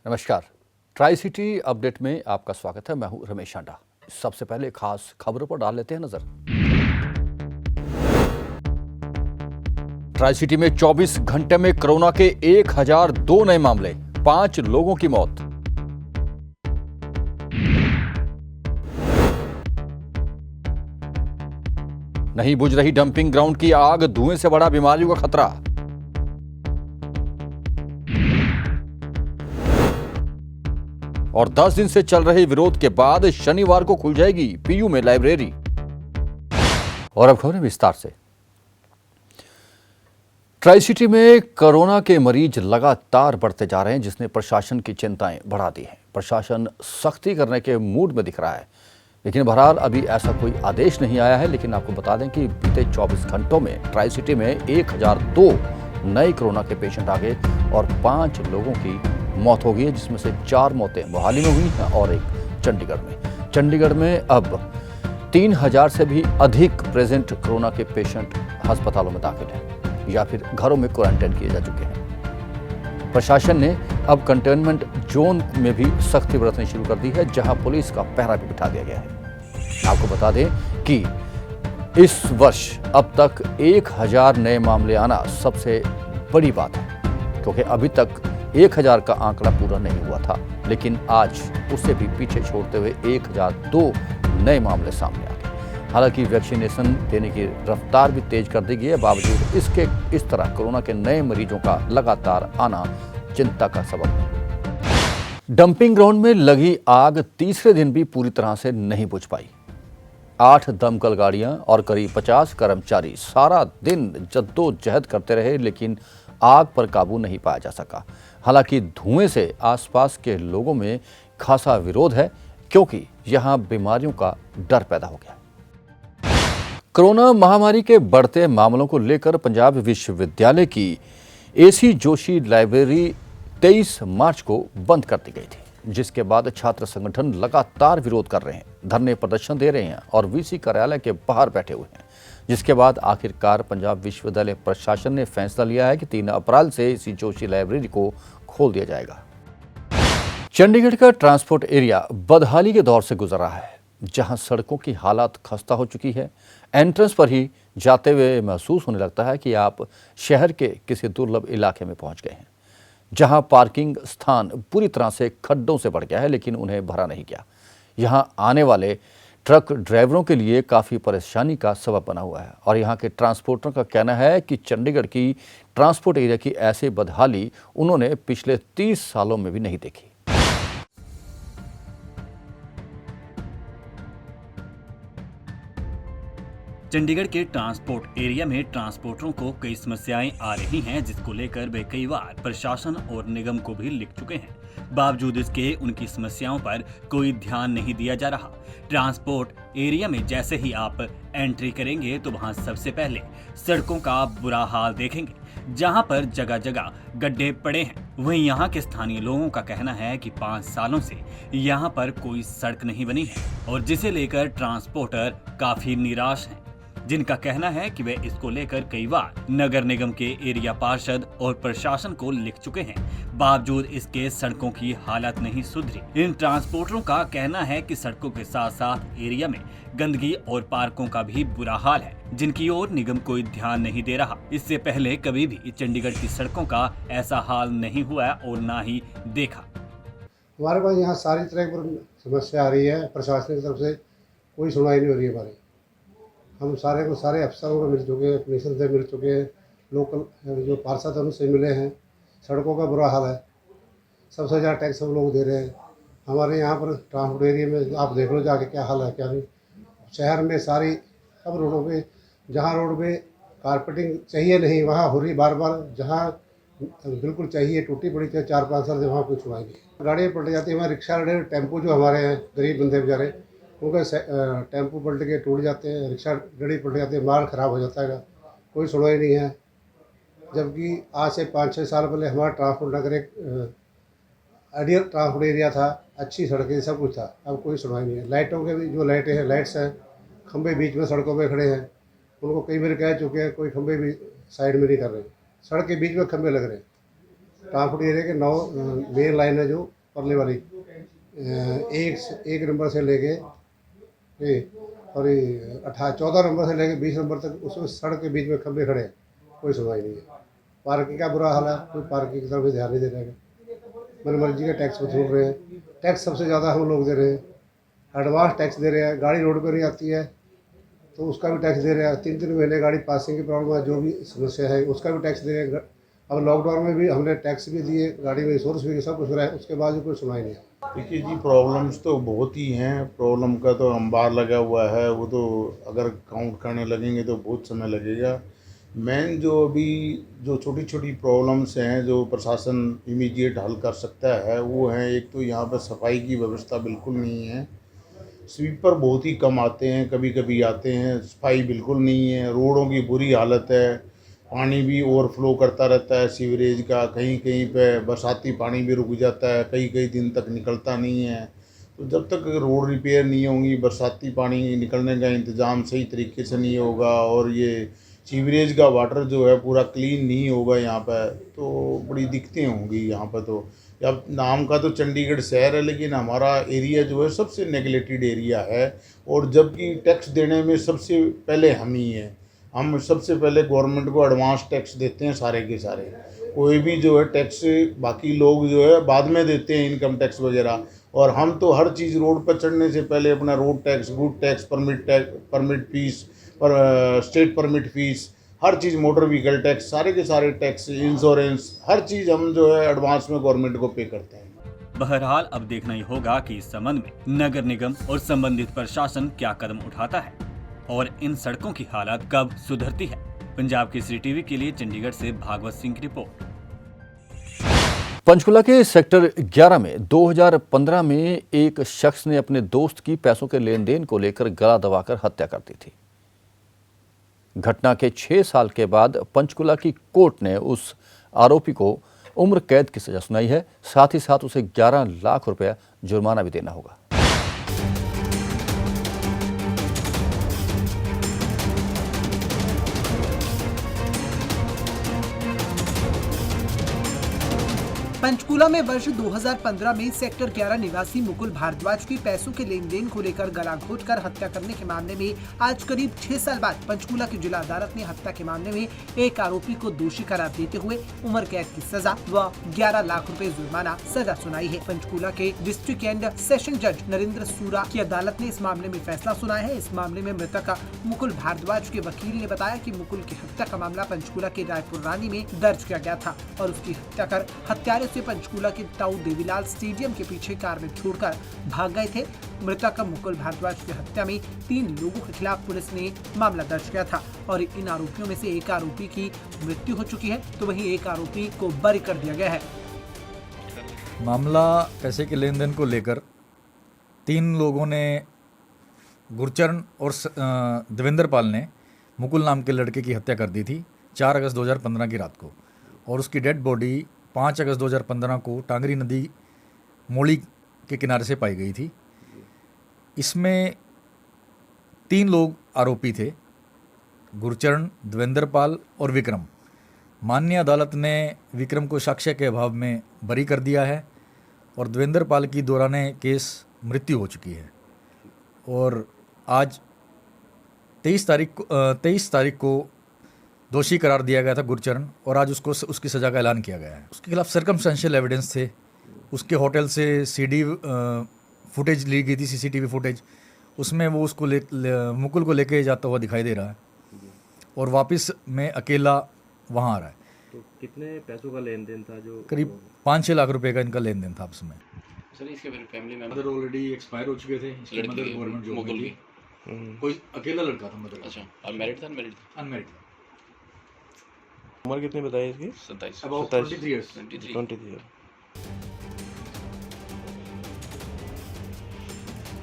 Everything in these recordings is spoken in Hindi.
नमस्कार। ट्राई सिटी अपडेट में आपका स्वागत है। मैं हूं रमेश आंडा। सबसे पहले खास खबरों पर डाल लेते हैं नजर। ट्राई सिटी में 24 घंटे में कोरोना के 1002 नए मामले, 5 लोगों की मौत। नहीं बुझ रही डंपिंग ग्राउंड की आग, धुएं से बढ़ा बीमारियों का खतरा। और 10 दिन से चल रहे विरोध के बाद शनिवार को खुल जाएगी पीयू में लाइब्रेरी। और अब खबरें विस्तार से। ट्राई सिटी में कोरोना के मरीज लगातार बढ़ते जा रहे हैं, जिसने प्रशासन की चिंताएं बढ़ा दी हैं। प्रशासन सख्ती करने के मूड में दिख रहा है, लेकिन बहरहाल अभी ऐसा कोई आदेश नहीं आया है। लेकिन आपको बता दें कि बीते 24 घंटों में ट्राई सिटी में 1002 नए कोरोना के पेशेंट आ गए और 5 लोगों की मौत हो गई है, जिसमें से 4 मौतें मोहाली में हुई हैं और 1 चंडीगढ़ में। चंडीगढ़ में अब 3000 से भी अधिक प्रेजेंट कोरोना के पेशेंट अस्पतालों में दाखिल हैं या फिर घरों में क्वारंटाइन किए जा चुके हैं। प्रशासन ने अब कंटेनमेंट जोन में भी सख्ती बरतनी शुरू कर दी है, जहां पुलिस का पहरा भी बिठा दिया गया है। आपको बता दें कि इस वर्ष अब तक 1000 नए मामले आना सबसे बड़ी बात है, क्योंकि अभी तक 1000 का आंकड़ा पूरा नहीं हुआ था। लेकिन आज उसे भी पीछे छोड़ते हुए 1002 नए मामले सामने आ गए। हालांकि वैक्सीनेशन देने की रफ्तार भी तेज कर दी गई है, बावजूद इसके इस तरह कोरोना के नए मरीजों का लगातार आना चिंता का सबब है। डंपिंग ग्राउंड में लगी आग तीसरे दिन भी पूरी तरह से नहीं बुझ पाई। 8 दमकल गाड़ियां और करीब 50 कर्मचारी सारा दिन जद्दोजहद करते रहे, लेकिन आग पर काबू नहीं पाया जा सका। हालांकि धुएं से आसपास के लोगों में खासा विरोध है, क्योंकि यहां बीमारियों का डर पैदा हो गया। कोरोना महामारी के बढ़ते मामलों को लेकर पंजाब विश्वविद्यालय की एसी जोशी लाइब्रेरी 23 मार्च को बंद कर दी गई थी, जिसके बाद छात्र संगठन लगातार विरोध कर रहे हैं, धरने प्रदर्शन दे रहे हैं और वीसी कार्यालय के बाहर बैठे हुए हैं। जिसके बाद आखिरकार पंजाब विश्वविद्यालय प्रशासन ने फैसला लिया है कि 3 अप्रैल से एसी जोशी लाइब्रेरी को खोल दिया जाएगा। चंडीगढ़ का ट्रांसपोर्ट एरिया बदहाली के दौर से गुजर रहा है, जहां सड़कों की हालत खस्ता हो चुकी है। एंट्रेंस पर ही जाते हुए महसूस होने लगता है कि आप शहर के किसी दुर्लभ इलाके में पहुंच गए हैं, जहां पार्किंग स्थान पूरी तरह से खड्डों से भर गया है, लेकिन उन्हें भरा नहीं गया। यहां आने वाले ट्रक ड्राइवरों के लिए काफ़ी परेशानी का सबब बना हुआ है और यहाँ के ट्रांसपोर्टरों का कहना है कि चंडीगढ़ की ट्रांसपोर्ट एरिया की ऐसी बदहाली उन्होंने पिछले 30 सालों में भी नहीं देखी। चंडीगढ़ के ट्रांसपोर्ट एरिया में ट्रांसपोर्टरों को कई समस्याएं आ रही हैं, जिसको लेकर वे कई बार प्रशासन और निगम को भी लिख चुके हैं। बावजूद इसके उनकी समस्याओं पर कोई ध्यान नहीं दिया जा रहा। ट्रांसपोर्ट एरिया में जैसे ही आप एंट्री करेंगे तो वहां सबसे पहले सड़कों का बुरा हाल देखेंगे, जहां पर जगह जगह गड्ढे पड़े हैं। वहीं यहाँ के स्थानीय लोगों का कहना है कि 5 सालों से यहाँ पर कोई सड़क नहीं बनी है और जिसे लेकर ट्रांसपोर्टर काफी निराश हैं, जिनका कहना है कि वे इसको लेकर कई बार नगर निगम के एरिया पार्षद और प्रशासन को लिख चुके हैं। बावजूद इसके सड़कों की हालत नहीं सुधरी। इन ट्रांसपोर्टरों का कहना है कि सड़कों के साथ साथ एरिया में गंदगी और पार्कों का भी बुरा हाल है, जिनकी ओर निगम कोई ध्यान नहीं दे रहा। इससे पहले कभी भी चंडीगढ़ की सड़कों का ऐसा हाल नहीं हुआ और न ही देखा। हमारे पास यहाँ सारी तरह की समस्या आ रही है, प्रशासन की तरफ से कोई सुनवाई नहीं हो रही है हमारी। हम सारे अफसरों को मिल चुके हैं, कमीशन से मिल चुके हैं, लोकल जो पार्षद हैं उनसे मिले हैं। सड़कों का बुरा हाल है, सबसे ज़्यादा टैक्स हम लोग दे रहे हैं। हमारे यहाँ पर ट्रांसपोर्ट एरिया में आप देख लो जाके क्या हाल है क्या नहीं। शहर में सारी अब रोडों पे जहाँ रोड पे कारपेटिंग चाहिए नहीं वहाँ हो रही बार बार, जहाँ बिल्कुल चाहिए टूटी पड़ी चाहिए 4-5 साल से वहाँ कुछ हुआ नहीं। गाड़ियाँ पलट जाती है, वहाँ रिक्शा टेम्पो जो हमारे हैं गरीब बंदे बेचारे, उनका टेम्पो पलट के टूट जाते हैं, रिक्शा गाड़ी पलट जाती है, माल ख़राब हो जाता है, कोई सुनवाई नहीं है। जबकि आज से 5-6 साल पहले हमारा ट्रांसपोर्ट नगर एक आइडियल ट्रांसपोर्ट एरिया था, अच्छी सड़कें सब कुछ था। अब कोई सुनवाई नहीं है। लाइटों के भी जो लाइटें हैं, लाइट्स हैं, खंभे बीच में सड़कों पे खड़े हैं, उनको कई बार कह चुके हैं, कोई खंभे भी साइड में नहीं कर रहे। सड़क के बीच में खंभे लग रहे हैं, ट्रांसपोर्ट एरिया के 9 मेन लाइन है जो परले वाली, एक नंबर से लेके और 14 नंबर से लेके 20 नंबर तक उसमें सड़क के बीच में खंभे खड़े हैं, कोई सुनवाई नहीं है। पार्किंग का बुरा हाल है, कोई पार्किंग की तरफ भी ध्यान नहीं दे रहा है। मनमर्जी का टैक्स वसूल रहे हैं, टैक्स सबसे ज़्यादा हम लोग दे रहे हैं, एडवांस टैक्स दे रहे हैं। गाड़ी रोड पर नहीं आती है तो उसका भी टैक्स दे रहे हैं। 3 महीने गाड़ी पासिंग की प्रॉब्लम है, जो भी समस्या है उसका भी टैक्स दे रहे हैं। अब लॉकडाउन में भी हमने टैक्स भी दिए, गाड़ी में इंश्योरेंस भी, सब कुछ रहा है, उसके बाद भी कोई सुनवाई नहीं है। देखिए जी, प्रॉब्लम्स तो बहुत ही हैं। प्रॉब्लम का तो अंबार लगा हुआ है, वो तो अगर काउंट करने लगेंगे तो बहुत समय लगेगा। मेन जो छोटी छोटी प्रॉब्लम्स हैं जो प्रशासन इमीडिएट हल कर सकता है वो हैं, एक तो यहाँ पर सफाई की व्यवस्था बिल्कुल नहीं है। स्वीपर बहुत ही कम आते हैं, कभी कभी आते हैं, सफाई बिल्कुल नहीं है। रोडों की बुरी हालत है, पानी भी ओवरफ्लो करता रहता है सीवरेज का, कहीं कहीं पे बरसाती पानी भी रुक जाता है, कई कई दिन तक निकलता नहीं है। तो जब तक रोड रिपेयर नहीं होंगी, बरसाती पानी निकलने का इंतज़ाम सही तरीके से नहीं होगा और ये सीवरेज का वाटर जो है पूरा क्लीन नहीं होगा यहाँ पर, तो बड़ी दिक्कतें होंगी यहाँ पर। तो अब नाम का तो चंडीगढ़ शहर है, लेकिन हमारा एरिया जो है सबसे नेगलेक्टेड एरिया है, और जबकि टैक्स देने में सबसे पहले हम ही हैं। हम सबसे पहले गवर्नमेंट को एडवांस टैक्स देते हैं सारे के सारे। कोई भी जो है टैक्स बाकी लोग जो है बाद में देते हैं, इनकम टैक्स वगैरह, और हम तो हर चीज़ रोड पर चढ़ने से पहले अपना road tax, good tax, permit fees, state permit fees, हर चीज़, मोटर व्हीकल टैक्स, सारे के सारे टैक्स, इंश्योरेंस, हर चीज़ हम जो है एडवांस में गवर्नमेंट को पे करते हैं। बहरहाल अब देखना ही होगा कि इस संबंध में नगर निगम और संबंधित प्रशासन क्या कदम उठाता है और इन सड़कों की हालत कब सुधरती है। पंजाब केसरी टीवी के लिए चंडीगढ़ से भागवत सिंह की रिपोर्ट। पंचकुला के सेक्टर 11 में 2015 में एक शख्स ने अपने दोस्त की पैसों के लेन देन को लेकर गला दबाकर हत्या कर दी थी। घटना के 6 साल के बाद पंचकुला की कोर्ट ने उस आरोपी को उम्र कैद की सजा सुनाई है। साथ ही साथ उसे 11 लाख रुपया जुर्माना भी देना होगा। पंचकूला में वर्ष 2015 में सेक्टर 11 निवासी मुकुल भारद्वाज की पैसों के लेन देन को लेकर गला घोंटकर हत्या करने के मामले में आज करीब 6 साल बाद पंचकूला की जिला अदालत ने हत्या के मामले में एक आरोपी को दोषी करार देते हुए उम्र कैद की सजा व 11 लाख रुपए जुर्माना सजा सुनाई है। पंचकूला के डिस्ट्रिक्ट एंड सेशन जज नरेंद्र सूरा की अदालत ने इस मामले में फैसला सुनाया है। इस मामले में मृतक मुकुल भारद्वाज के वकील ने बताया कि मुकुल की हत्या का मामला पंचकूला के रायपुर रानी में दर्ज किया गया था और उसकी हत्या कर हत्यारे से पंचकूला के ताऊ देवीलाल स्टेडियम के पीछे कार में छोड़कर भाग गए थे। मृतक मुकुल भारद्वाज की हत्या में 3 लोगों के खिलाफ पुलिस ने मामला दर्ज किया था और इन आरोपियों में से एक आरोपी की मृत्यु हो चुकी है तो वहीं एक आरोपी को बरी कर दिया गया है। मामला पैसे के लेन देन को लेकर 3 लोगों ने, गुरचरण और देवेंद्र पाल ने मुकुल नाम के लड़के की हत्या कर दी थी 4 अगस्त 2015 की रात को, और उसकी डेड बॉडी 5 अगस्त 2015 को टांगरी नदी मोड़ी के किनारे से पाई गई थी। इसमें 3 लोग आरोपी थे, गुरचरण, देवेंद्र पाल और विक्रम। माननीय अदालत ने विक्रम को साक्ष्य के अभाव में बरी कर दिया है और देवेंद्र पाल की दौरान केस मृत्यु हो चुकी है। और आज 23 तारीख को दोषी करार दिया गया था गुरचरण, और आज उसको उसकी सज़ा का ऐलान किया गया है। उसके खिलाफ सर्कमस्टेंशियल एविडेंस थे। उसके होटल से सीडी फुटेज ली गई थी, सीसीटीवी फुटेज, उसमें वो उसको मुकुल को लेके जाता हुआ दिखाई दे रहा है और वापस में अकेला वहाँ आ रहा है। तो कितने पैसों का लेन देन था? जो करीब 5-6 लाख रुपए का इनका लेन देन था आपस में। सर इसके फैमिली में मदर ऑलरेडी एक्सपायर हो चुके थे, इसकी मदर गवर्नमेंट जॉब में थी। कोई अकेला लड़का था मदर। अच्छा, अनमैरिड था? अनमैरिड। उम्र कितनी बताई इसकी? 27। About 23 years. 23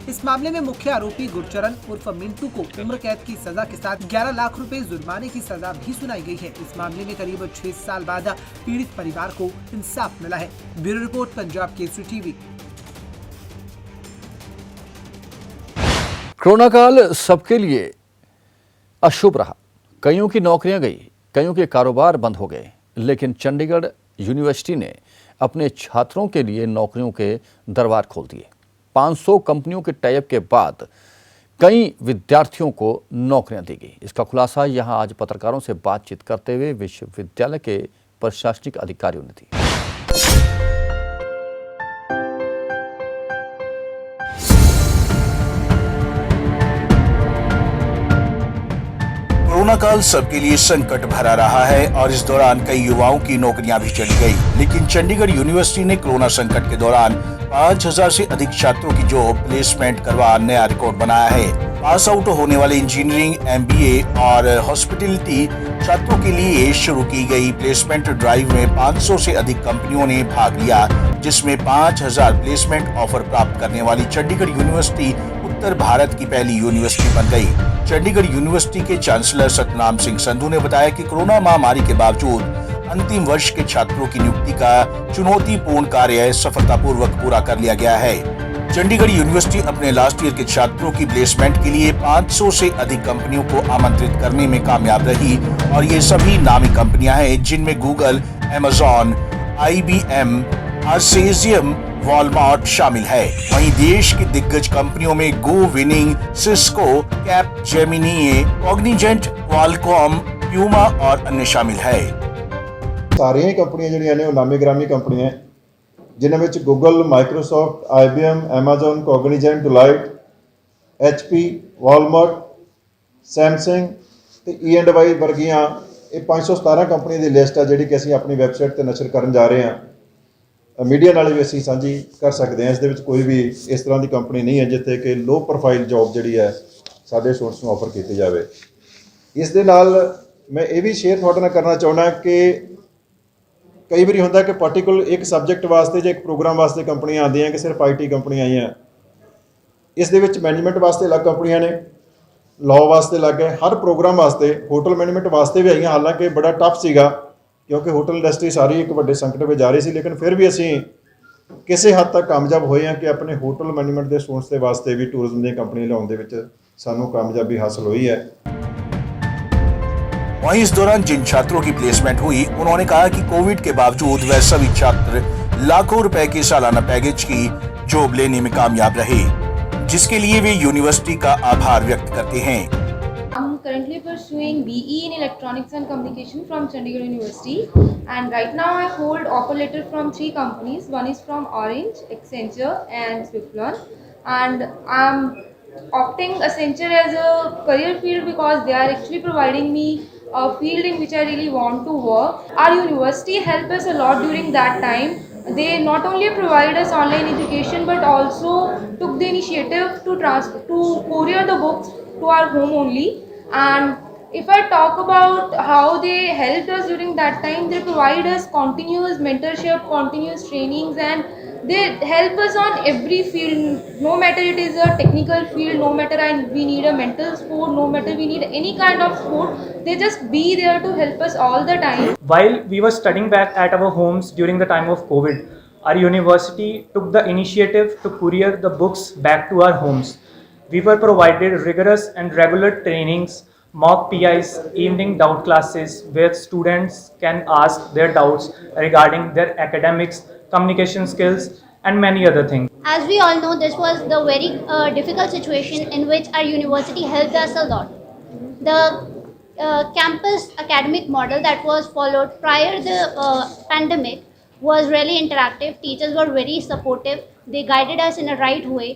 इस मामले में मुख्य आरोपी गुरचरण उर्फ मिंटू को उम्र कैद की सजा के साथ 11 लाख रुपए जुर्माने की सजा भी सुनाई गई है। इस मामले में करीब 6 साल बाद पीड़ित परिवार को इंसाफ मिला है। Bureau report, Punjab Kesari TV. Corona काल सबके लिए अशुभ रहा। कईयों की नौकरियां गई, कईयों के कारोबार बंद हो गए, लेकिन चंडीगढ़ यूनिवर्सिटी ने अपने छात्रों के लिए नौकरियों के दरबार खोल दिए। 500 कंपनियों के टाइप के बाद कई विद्यार्थियों को नौकरियां दी गई। इसका खुलासा यहां आज पत्रकारों से बातचीत करते हुए विश्वविद्यालय के प्रशासनिक अधिकारियों ने दी। कोरोना काल सबके लिए संकट भरा रहा है और इस दौरान कई युवाओं की नौकरियां भी चली गई। लेकिन चंडीगढ़ यूनिवर्सिटी ने कोरोना संकट के दौरान 5000 से अधिक छात्रों की जॉब प्लेसमेंट करवा नया रिकॉर्ड बनाया है। पास आउट होने वाले इंजीनियरिंग, MBA और हॉस्पिटैलिटी छात्रों के लिए शुरू की गई प्लेसमेंट ड्राइव में 500 से अधिक कंपनियों ने भाग लिया, जिसमें 5000 प्लेसमेंट ऑफर प्राप्त करने वाली चंडीगढ़ यूनिवर्सिटी उत्तर भारत की पहली यूनिवर्सिटी बन गई। चंडीगढ़ यूनिवर्सिटी के चांसलर सतनाम सिंह संधू ने बताया कि कोरोना महामारी के बावजूद अंतिम वर्ष के छात्रों की नियुक्ति का चुनौतीपूर्ण कार्य सफलतापूर्वक पूरा कर लिया गया है। चंडीगढ़ यूनिवर्सिटी अपने लास्ट ईयर के छात्रों की प्लेसमेंट के लिए 500 से अधिक कंपनियों को आमंत्रित करने में कामयाब रही और ये सभी नामी कंपनियां हैं, जिनमें गूगल, Amazon, IBM, आर्सेसियम, वॉलमार्ट शामिल है। वहीं देश की दिग्गज कंपनियों में गो विनिंग, Cisco, Capgemini, Cognizant, Qualcomm, Puma और अन्य शामिल है। सारियां ही कंपनियां ਜਿਹੜੀਆਂ ਨੇ ਉਹ ਨਾਮੀ ਗ੍ਰਾਮੀ ਕੰਪਨੀਆਂ ਹੈ, ਜਿਨ੍ਹਾਂ ਵਿੱਚ Google, Microsoft, IBM, Amazon, Cognizant, Deloitte, HP, Walmart, Samsung ਤੇ E&Y ਵਰਗੀਆਂ ਇਹ 517 ਕੰਪਨੀਆਂ ਦੀ ਲਿਸਟ ਆ ਜਿਹੜੀ ਕਿ ਅਸੀਂ ਆਪਣੀ ਵੈਬਸਾਈਟ ਤੇ ਨਸ਼ਰ ਕਰਨ ਜਾ ਰਹੇ ਹਾਂ। मीडिया नाल भी असीं सांझी कर सकते हैं। इस दे विच कोई भी इस तरह की कंपनी नहीं है जिथे कि लो प्रोफाइल जॉब जिहड़ी है साडे स्टूडेंट्स नूं ऑफर की जाए। इस दे नाल मैं ये भी शेयर तुहाडे नाल करना चाहुंदा कि कई बार होंदा कि पर्टिकुलर एक सबजैक्ट वास्ते जो एक प्रोग्राम वास्ते कंपनियां आदियां कि सिर्फ IT कंपनियां आई हैं। इस दे विच मैनेजमेंट वास्ते अलग कंपनियां ने, लॉ वास्ते अलग है, हर प्रोग्राम वास्ते, होटल मैनेजमेंट वास्ते भी आईयां। हालांकि बड़ा टफ सीगा क्योंकि होटल इंडस्ट्री सारी एक बड़े संकट में जा रही सी, लेकिन फिर भी असीं किसी हद तक कामयाब होए हैं कि अपने होटल मैनेजमेंट के स्टूडेंट्स के वास्ते भी टूरिज्म दी कंपनी लाउण दे विच सानूं कामयाबी हासिल हुई है। वहीं इस दौरान जिन छात्रों की प्लेसमेंट हुई, उन्होंने कहा कि कोविड के बावजूद वह सभी छात्र लाखों रुपए के सालाना पैकेज की जॉब लेने में कामयाब रहे, जिसके लिए वे यूनिवर्सिटी का आभार व्यक्त करते हैं। I'm currently pursuing BE in Electronics and Communication from Chandigarh University, and right now I hold offer letter from 3 companies. One is from Orange, Accenture and Swiftlon, and I'm opting Accenture as a career field because they are actually providing me a field in which I really want to work. Our university helped us a lot during that time. They not only provide us online education but also took the initiative to courier the books to our home only. And if I talk about how they helped us during that time, they provide us continuous mentorship, continuous trainings, and they help us on every field, no matter it is a technical field, no matter we need a mental support, no matter we need any kind of support, they just be there to help us all the time. While we were studying back at our homes during the time of COVID, our university took the initiative to courier the books back to our homes. We were provided rigorous and regular trainings, mock PIs, evening doubt classes where students can ask their doubts regarding their academics, communication skills and many other things. As we all know, this was the very difficult situation in which our university helped us a lot. The campus academic model that was followed prior to the pandemic was really interactive. Teachers were very supportive. They guided us in a right way.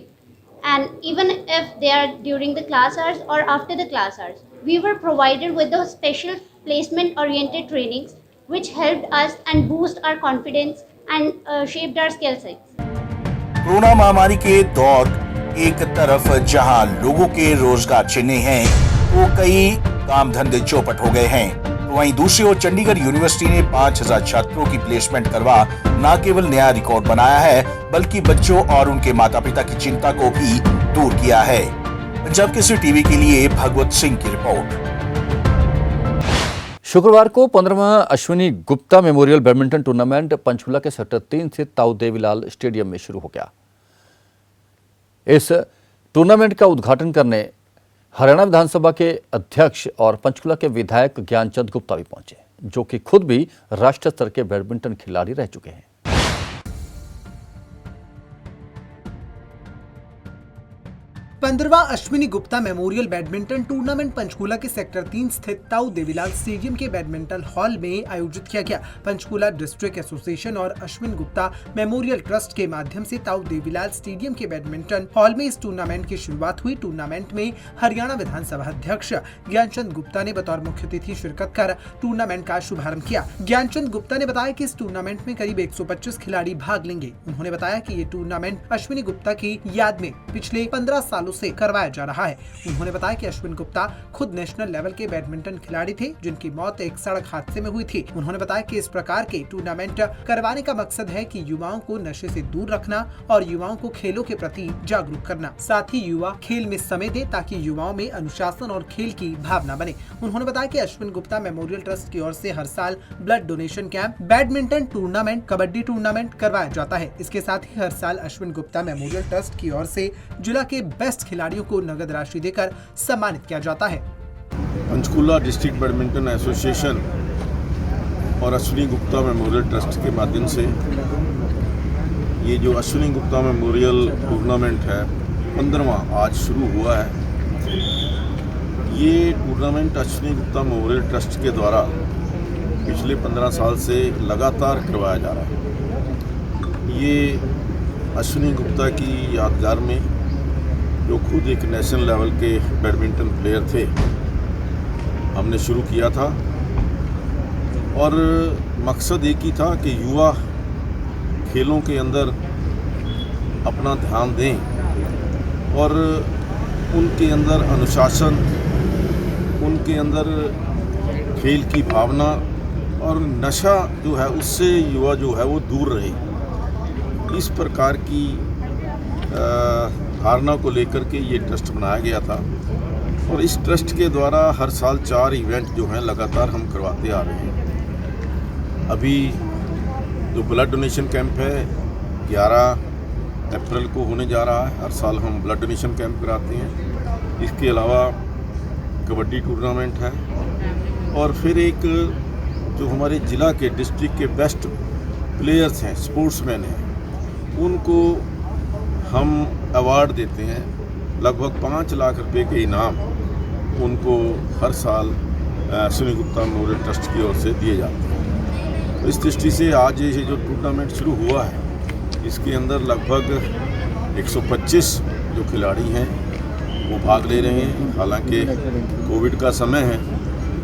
And even if they are during the class hours or after the class hours, we were provided with those special placement oriented trainings which helped us and boost our confidence and shaped our skill sets. Corona महामारी के दौर एक तरफ जहां लोगों के रोजगार छिने हैं, वो कई काम धंधे चौपट हो गए हैं, तो वहीं दूसरी ओर चंडीगढ़ यूनिवर्सिटी ने 5000 छात्रों की प्लेसमेंट करवा न केवल नया रिकॉर्ड बनाया है, बल्कि बच्चों और उनके माता पिता की चिंता को भी दूर किया है। पंजाब केसरी टीवी के लिए भगवत सिंह की रिपोर्ट। शुक्रवार को 15वां Ashwini Gupta memorial badminton tournament Panchkula के सेक्टर 3 स्थित ताऊ देवीलाल स्टेडियम में शुरू हो गया। इस टूर्नामेंट का उद्घाटन करने हरियाणा विधानसभा के अध्यक्ष और पंचकूला के विधायक ज्ञानचंद गुप्ता भी पहुंचे, जो कि खुद भी राष्ट्रीय स्तर के बैडमिंटन खिलाड़ी रह चुके हैं। 15वां Ashwini Gupta memorial badminton tournament Panchkula के सेक्टर 3 स्थित ताऊ देवीलाल स्टेडियम के बैडमिंटन हॉल में आयोजित किया गया। पंचकूला डिस्ट्रिक्ट एसोसिएशन और अश्विन गुप्ता मेमोरियल ट्रस्ट के माध्यम से ताऊ देवीलाल स्टेडियम के बैडमिंटन हॉल में इस टूर्नामेंट की शुरुआत हुई। टूर्नामेंट में हरियाणा विधानसभा अध्यक्ष ज्ञानचंद गुप्ता ने बतौर मुख्य अतिथि शिरकत कर टूर्नामेंट का शुभारंभ किया। ज्ञानचंद गुप्ता ने बताया कि इस टूर्नामेंट में करीब 125 खिलाड़ी भाग लेंगे। उन्होंने बताया कि ये टूर्नामेंट अश्विनी गुप्ता की याद में पिछले 15 सालों से करवाया जा रहा है। उन्होंने बताया कि अश्विन गुप्ता खुद नेशनल लेवल के बैडमिंटन खिलाड़ी थे, जिनकी मौत एक सड़क हादसे में हुई थी। उन्होंने बताया कि इस प्रकार के टूर्नामेंट करवाने का मकसद है कि युवाओं को नशे से दूर रखना और युवाओं को खेलों के प्रति जागरूक करना। साथ ही युवा खेल में समय दे ताकि युवाओं में अनुशासन और खेल की भावना बने। उन्होंने बताया कि अश्विन गुप्ता मेमोरियल ट्रस्ट की ओर से हर साल blood donation camp, badminton tournament, kabaddi tournament करवाया जाता है। इसके साथ ही हर साल अश्विन गुप्ता मेमोरियल ट्रस्ट की ओर से जिला के बेस्ट खिलाड़ियों को नगद राशि देकर सम्मानित किया जाता है। पंचकूला डिस्ट्रिक्ट बैडमिंटन एसोसिएशन और अश्विनी गुप्ता मेमोरियल ट्रस्ट के माध्यम से ये जो अश्विनी गुप्ता मेमोरियल टूर्नामेंट है 15वां आज शुरू हुआ है। ये tournament Ashwini Gupta memorial trust के द्वारा पिछले 15 साल से लगातार करवाया जा रहा है। ये अश्विनी गुप्ता की यादगार में, जो खुद एक नेशनल लेवल के बैडमिंटन प्लेयर थे, हमने शुरू किया था और मकसद एक ही था कि युवा खेलों के अंदर अपना ध्यान दें और उनके अंदर अनुशासन, उनके अंदर खेल की भावना और नशा जो है उससे युवा जो है वो दूर रहे। इस प्रकार की धारणा को लेकर के ये ट्रस्ट बनाया गया था और इस ट्रस्ट के द्वारा हर साल 4 इवेंट जो हैं लगातार हम करवाते आ रहे हैं। अभी जो ब्लड डोनेशन कैंप है 11 अप्रैल को होने जा रहा है। हर साल हम ब्लड डोनेशन कैंप कराते हैं। इसके अलावा कबड्डी टूर्नामेंट है और फिर एक जो हमारे ज़िला के डिस्ट्रिक्ट के बेस्ट प्लेयर्स हैं, स्पोर्ट्समैन हैं, उनको हम अवार्ड देते हैं। लगभग 5 लाख रुपए के इनाम उनको हर साल अश्विनी गुप्ता मेमोरियल ट्रस्ट की ओर से दिए जाते हैं। तो इस दृष्टि से आज ये जो टूर्नामेंट शुरू हुआ है इसके अंदर लगभग 125 जो खिलाड़ी हैं वो भाग ले रहे हैं। हालांकि कोविड का समय है,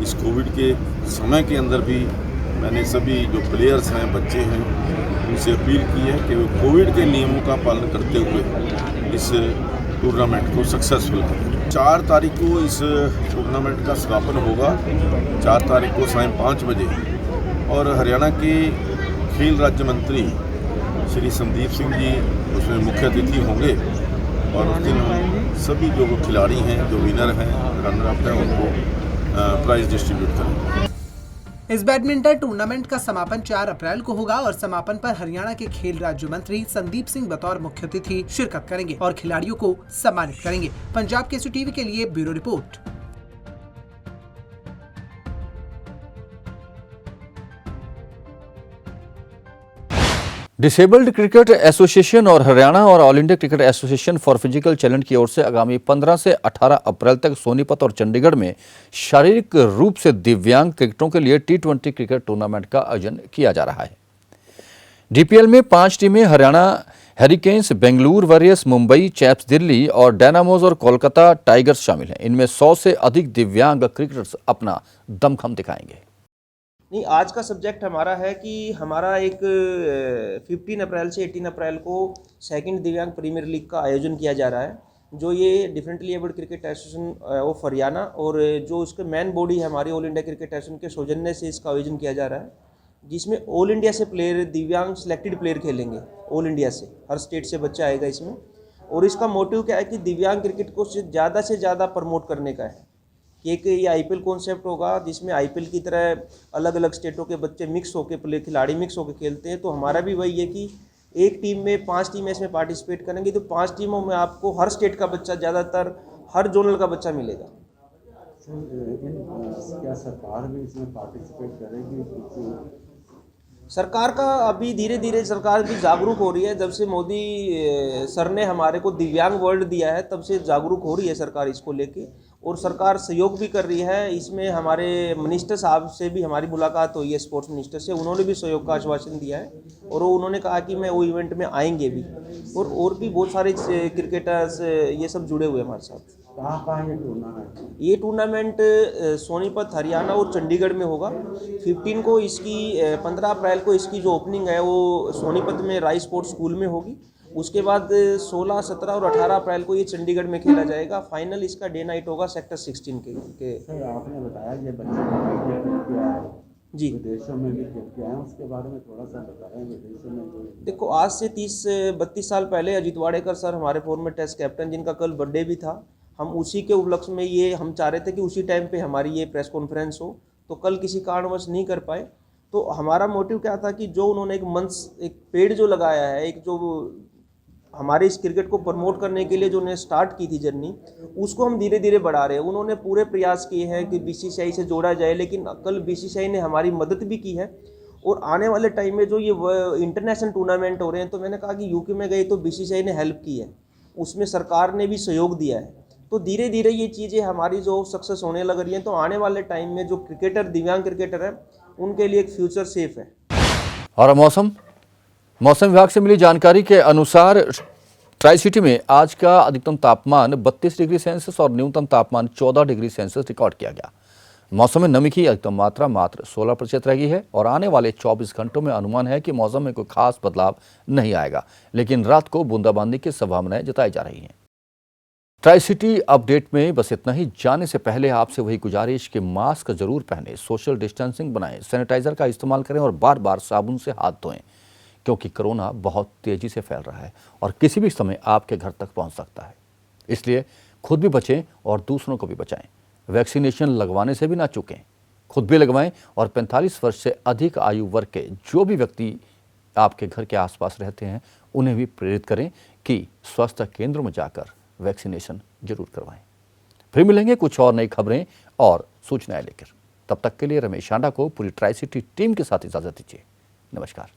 इस कोविड के समय के अंदर भी मैंने सभी जो प्लेयर्स हैं, बच्चे हैं, उनसे अपील की है कि वो कोविड के नियमों का पालन करते हुए इस टूर्नामेंट को सक्सेसफुल करें। 4 तारीख को इस टूर्नामेंट का समापन होगा, 4 तारीख को सायं 5 बजे, और हरियाणा के खेल राज्य मंत्री श्री संदीप सिंह जी उसमें मुख्य अतिथि होंगे और उस दिन सभी जो खिलाड़ी हैं, जो विनर हैं, रनर अप हैं, उनको प्राइज डिस्ट्रीब्यूट करेंगे। इस बैडमिंटन टूर्नामेंट का समापन 4 अप्रैल को होगा और समापन पर हरियाणा के खेल राज्य मंत्री संदीप सिंह बतौर मुख्य अतिथि शिरकत करेंगे और खिलाड़ियों को सम्मानित करेंगे। पंजाब केसरी टीवी के लिए bureau report. Disabled cricket association और हरियाणा और all India cricket association for physical challenge की ओर से आगामी 15 से 18 अप्रैल तक सोनीपत और चंडीगढ़ में शारीरिक रूप से दिव्यांग क्रिकेटरों के लिए T20 क्रिकेट टूर्नामेंट का आयोजन किया जा रहा है। डीपीएल में 5 टीमें हरियाणा हैरिकेन्स, बेंगलुरु वॉरियर्स, मुंबई चैप्स दिल्ली और डायनामोज और कोलकाता टाइगर्स शामिल हैं। इनमें 100 से अधिक दिव्यांग क्रिकेटर्स अपना दमखम दिखाएंगे। नहीं, आज का सब्जेक्ट हमारा है कि हमारा एक 15 अप्रैल से 18 अप्रैल को 2nd दिव्यांग प्रीमियर लीग का आयोजन किया जा रहा है, जो ये differently abled cricket association of Haryana और जो उसके मेन बॉडी है हमारी ऑल इंडिया क्रिकेट एसोसिएशन के सौजन्य से इसका आयोजन किया जा रहा है, जिसमें ऑल इंडिया से प्लेयर, दिव्यांग सिलेक्टेड प्लेयर खेलेंगे। ऑल इंडिया से, हर स्टेट से बच्चा आएगा इसमें। और इसका मोटिव क्या है कि दिव्यांग क्रिकेट को ज़्यादा से ज़्यादा प्रमोट करने का है। एक ये आईपीएल कॉन्सेप्ट होगा जिसमें आईपीएल की तरह अलग अलग स्टेटों के बच्चे मिक्स होकर खिलाड़ी मिक्स होकर खेलते हैं। तो हमारा भी वही है कि एक टीम में 5 टीमें इसमें पार्टिसिपेट करेंगी, तो 5 टीमों में आपको हर स्टेट का बच्चा, ज़्यादातर हर जोनल का बच्चा मिलेगा। क्या सरकार भी इसमें पार्टिसिपेट करेगी? सरकार का अभी धीरे धीरे सरकार भी जागरूक हो रही है। जब से मोदी सर ने हमारे को दिव्यांग वर्ड दिया है तब से जागरूक हो रही है सरकार इसको लेके, और सरकार सहयोग भी कर रही है। इसमें हमारे मिनिस्टर साहब से भी हमारी मुलाकात हुई है, स्पोर्ट्स मिनिस्टर से, उन्होंने भी सहयोग का आश्वासन दिया है और उन्होंने कहा कि मैं वो इवेंट में आएंगे भी, और भी बहुत सारे क्रिकेटर्स ये सब जुड़े हुए हमारे साथ। कहाँ ये टूर्नामेंट? ये टूर्नामेंट सोनीपत हरियाणा और चंडीगढ़ में होगा। 15 को इसकी 15 अप्रैल को इसकी जो ओपनिंग है वो सोनीपत में राय स्पोर्ट्स स्कूल में होगी। उसके बाद 16, 17 और 18 अप्रैल को ये चंडीगढ़ में खेला जाएगा। फाइनल इसका डे नाइट होगा सेक्टर 16 के। सर आपने बताया ये बच्चे जी विदेशों में भी खेल के आए, उसके बारे में थोड़ा सा बताएं। विदेशों में देखो, आज से 30-32 साल पहले अजीत वाडेकर सर हमारे फॉर्मर टेस्ट कैप्टन, जिनका कल बर्थडे भी था, हम उसी के उपलक्ष्य में ये हम चाह रहे थे कि उसी टाइम पे हमारी ये प्रेस कॉन्फ्रेंस हो, तो कल किसी कारणवश नहीं कर पाए। तो हमारा मोटिव क्या था कि जो उन्होंने एक मंच, एक पेड़ जो लगाया है, एक जो हमारे इस क्रिकेट को प्रमोट करने के लिए जो उन्होंने स्टार्ट की थी जर्नी, उसको हम धीरे धीरे बढ़ा रहे हैं। उन्होंने पूरे प्रयास किए हैं कि बीसीसीआई से जोड़ा जाए, लेकिन कल बीसीसीआई ने हमारी मदद भी की है। और आने वाले टाइम में जो ये इंटरनेशनल टूर्नामेंट हो रहे हैं, तो मैंने कहा कि यूके में गए तो बीसीसीआई ने हेल्प की है, उसमें सरकार ने भी सहयोग दिया है। तो धीरे धीरे ये चीज़ें हमारी जो सक्सेस होने लग रही हैं, तो आने वाले टाइम में जो क्रिकेटर, दिव्यांग क्रिकेटर हैं, उनके लिए एक फ्यूचर सेफ है। और मौसम विभाग से मिली जानकारी के अनुसार ट्राई सिटी में आज का अधिकतम तापमान 32 डिग्री सेल्सियस और न्यूनतम तापमान 14 डिग्री सेल्सियस रिकॉर्ड किया गया। मौसम में नमी की अधिकतम मात्रा मात्र 16% रही है और आने वाले 24 घंटों में अनुमान है कि मौसम में कोई खास बदलाव नहीं आएगा, लेकिन रात को बूंदाबांदी की संभावनाएं जताई जा रही हैं। ट्राई सिटी अपडेट में बस इतना ही। जाने से पहले आपसे वही गुजारिश कि मास्क जरूर पहने, सोशल डिस्टेंसिंग बनाएं, सैनिटाइजर का इस्तेमाल करें और बार बार साबुन से हाथ धोएं, क्योंकि कोरोना बहुत तेजी से फैल रहा है और किसी भी समय आपके घर तक पहुंच सकता है। इसलिए खुद भी बचें और दूसरों को भी बचाएं। वैक्सीनेशन लगवाने से भी ना चूकें, खुद भी लगवाएं और 45 वर्ष से अधिक आयु वर्ग के जो भी व्यक्ति आपके घर के आसपास रहते हैं उन्हें भी प्रेरित करें कि स्वास्थ्य केंद्रों में जाकर वैक्सीनेशन जरूर करवाएं। फिर मिलेंगे कुछ और नई खबरें और सूचनाएं लेकर। तब तक के लिए रमेश आंडा को पूरी ट्राई सिटी टीम के साथ इजाजत दीजिए। नमस्कार।